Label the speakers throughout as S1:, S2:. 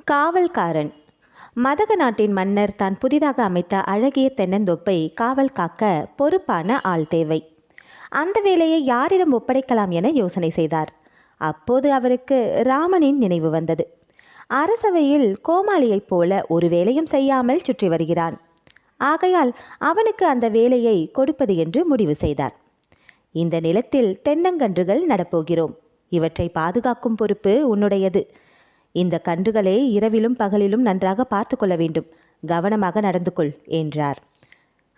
S1: காவல்காரன். மதக நாட்டின் மன்னர் தான் புதிதாக அமைத்த அழகிய தென்னந்தோப்பை காவல் காக்க பொறுப்பான ஆள் தேவை. அந்த வேலையை யாரிடம் ஒப்படைக்கலாம் என யோசனை செய்தார். அப்போது அவருக்கு ராமனின் நினைவு வந்தது. அரசவையில் கோமாளியைப் போல ஒரு வேலையும் செய்யாமல் சுற்றி வருகிறான். ஆகையால் அவனுக்கு அந்த வேலையை கொடுப்பது என்று முடிவு செய்தார். இந்த நிலத்தில் தென்னங்கன்றுகள் நடப்போகிறோம். இவற்றை பாதுகாக்கும் பொறுப்பு உன்னுடையது. இந்த கன்றுகளை இரவிலும் பகலிலும் நன்றாக பார்த்து கொள்ள வேண்டும். கவனமாக நடந்து கொள் என்றார்.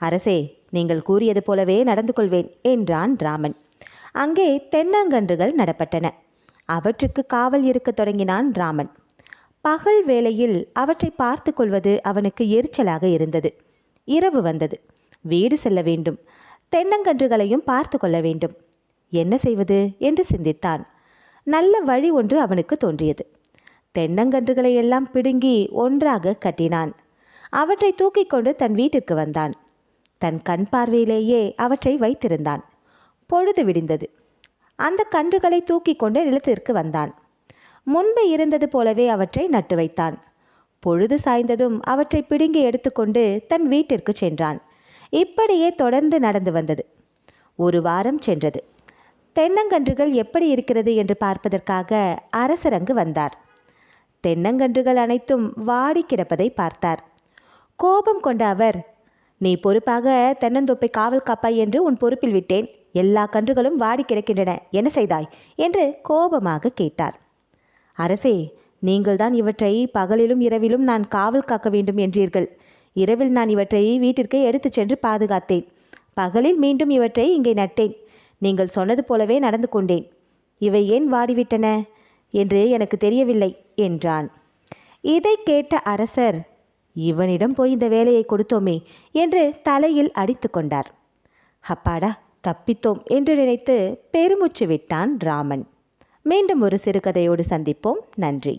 S1: அரசே, நீங்கள் கூறியது போலவே நடந்து கொள்வேன் என்றான் ராமன். அங்கே தென்னங்கன்றுகள் நடப்பட்டன. அவற்றுக்கு காவல் இருக்க தொடங்கினான் ராமன். பகல் வேளையில் அவற்றை பார்த்து கொள்வது அவனுக்கு எரிச்சலாக இருந்தது. இரவு வந்தது. வீடு செல்ல வேண்டும். தென்னங்கன்றுகளையும் பார்த்து கொள்ள வேண்டும். என்ன செய்வது என்று சிந்தித்தான். நல்ல வழி ஒன்று அவனுக்கு தோன்றியது. தென்னங்கன்றுகளை எல்லாம் பிடுங்கி ஒன்றாக கட்டினான். அவற்றை தூக்கி கொண்டு தன் வீட்டிற்கு வந்தான். தன் கண் பார்வையிலேயே அவற்றை வைத்திருந்தான். பொழுது விடிந்தது. அந்த கன்றுகளை தூக்கி கொண்டு நிலத்திற்கு வந்தான். முன்பு இருந்தது போலவே அவற்றை நட்டு வைத்தான். பொழுது சாய்ந்ததும் அவற்றை பிடுங்கி எடுத்துக்கொண்டு தன் வீட்டிற்கு சென்றான். இப்படியே தொடர்ந்து நடந்து வந்தது. ஒரு வாரம் சென்றது. தென்னங்கன்றுகள் எப்படி இருக்கிறது என்று பார்ப்பதற்காக அரசர் அங்கு வந்தார். தென்னங்கன்றுகள் அனைத்தும் வாடி கிடப்பதை பார்த்தார். கோபம் கொண்ட அவர், நீ பொறுப்பாக தென்னந்தோப்பை காவல் காப்பாய் என்று உன் பொறுப்பில் விட்டேன். எல்லா கன்றுகளும் வாடி கிடக்கின்றன. என்ன செய்தாய் என்று கோபமாக கேட்டார். அரசே, நீங்கள்தான் இவற்றை பகலிலும் இரவிலும் நான் காவல் காக்க வேண்டும் என்றீர்கள். இரவில் நான் இவற்றை வீட்டிற்கு எடுத்துச் சென்று பாதுகாத்தேன். பகலில் மீண்டும் இவற்றை இங்கே நட்டேன். நீங்கள் சொன்னது போலவே நடந்து கொண்டேன். இவை ஏன் வாடிவிட்டன என்று எனக்கு தெரியவில்லை என்றான். இதை கேட்ட அரசர், இவனிடம் போய் இந்த வேலையை கொடுத்தோமே என்று தலையில் அடித்து கொண்டார். அப்பாடா, தப்பித்தோம் என்று நினைத்து பெருமூச்சு விட்டான் ராமன். மீண்டும் ஒரு சிறுகதையோடு சந்திப்போம். நன்றி.